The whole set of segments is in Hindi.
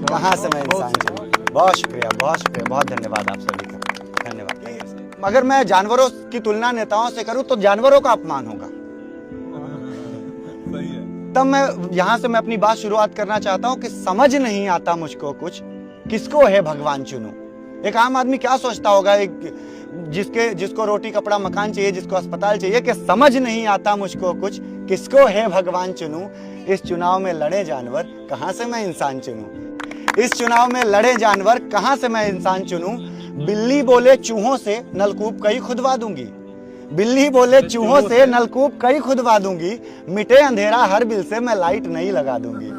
कहाँ से मैं इंसान चुनूं। बहुत शुक्रिया, बहुत धन्यवाद आप सभी का, धन्यवाद। अगर मैं जानवरों की तुलना नेताओं से करूं तो जानवरों का अपमान होगा। तब मैं यहां से अपनी बात शुरुआत करना चाहता हूं कि समझ नहीं आता मुझको कुछ, किसको है भगवान चुनूं। एक आम आदमी क्या सोचता होगा, एक जिसको रोटी कपड़ा मकान चाहिए, जिसको अस्पताल चाहिए, कि समझ नहीं आता मुझको कुछ, किसको है भगवान चुनूं। इस चुनाव में लड़े जानवर, कहां से मैं इंसान चुनूं। इस चुनाव में लड़े जानवर, कहां से मैं इंसान चुनूं। बिल्ली बोले चूहों से नलकूप कई खुदवा दूंगी। बिल्ली बोले चूहों से नलकूप कई खुदवा दूंगी। मिटे अंधेरा हर बिल से मैं लाइट नहीं लगा दूंगी।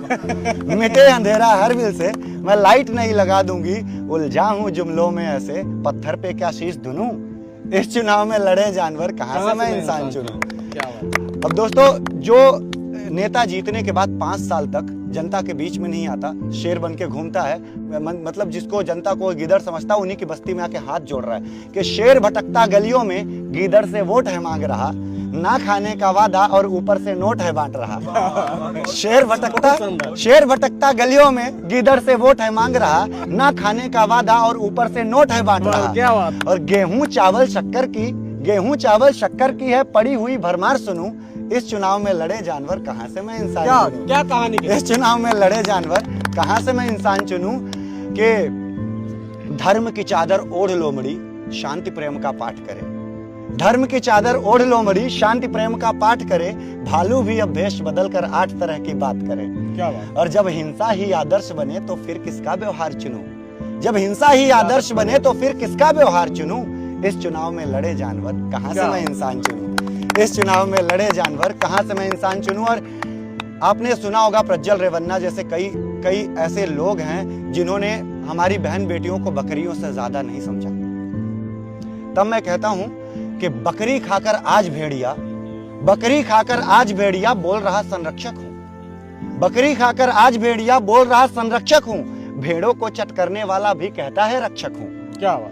मिटे अंधेरा हर बिल से मैं लाइट नहीं लगा दूंगी। उलझा हूं जुमलों में ऐसे, पत्थर पे क्या शीश धुनूं। इस चुनाव में लड़े जानवर, कहां से मैं इंसान चुनूं। अब दोस्तों, जो नेता जीतने के बाद 5 साल तक जनता के बीच में नहीं आता, शेर बन के घूमता है, मतलब जिसको जनता को गीदड़ समझता, उन्हीं की बस्ती में आके हाथ जोड़ रहा है कि शेर भटकता गलियों में गीदड़ से वोट है मांग रहा, ना खाने का वादा और ऊपर से नोट है बांट रहा। शेर भटकता गलियों में गीदड़ से वोट है मांग रहा, ना खाने का वादा और ऊपर से नोट है बांट रहा। क्या बात। और गेहूं चावल शक्कर की है पड़ी हुई भरमार सुनूं। इस चुनाव में लड़े जानवर, कहां से मैं इंसान चुनूं। क्या कहानी। इस चुनाव में लड़े जानवर, कहां से मैं इंसान चुनूं। कि धर्म की चादर ओढ़ लो मड़ी, शांति प्रेम का पाठ करे। धर्म की चादर ओढ़ लो मड़ी, शांति प्रेम का पाठ करे। भालू भी अब भेष बदल कर 8 तरह की बात करे। क्या बात। और जब हिंसा ही आदर्श बने तो फिर किसका व्यवहार चुनूं। जब हिंसा ही आदर्श बने तो फिर किसका व्यवहार चुनूं। इस चुनाव में लड़े जानवर, कहां से मैं इंसान चुनूं। इस चुनाव में लड़े जानवर, कहां से मैं इंसान चुनूं। और आपने सुना होगा प्रज्वल रेवन्ना जैसे कई ऐसे लोग हैं जिन्होंने हमारी बहन बेटियों को बकरियों से ज्यादा नहीं समझा। तब मैं कहता हूं कि बकरी खाकर आज भेड़िया बोल रहा संरक्षक हूं। बकरी खाकर आज भेड़िया बोल रहा संरक्षक हूं। भेड़ों को चट करने वाला भी कहता है रक्षक हूं। क्या बात।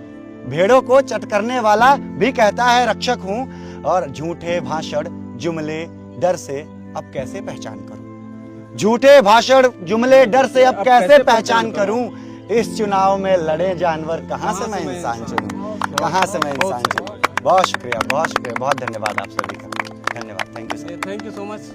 भेड़ों को चट करने वाला भी कहता है रक्षक हूं। और झूठे भाषण जुमले डर से अब कैसे पहचान करूं। झूठे भाषण जुमले डर से अब कैसे पहचान करूं। इस चुनाव में लड़े जानवर, कहां से मैं इंसान चुनूं। कहां से मैं इंसान चुनूं। बहुत शुक्रिया, बहुत धन्यवाद आप सभी का, धन्यवाद। Thank you so much.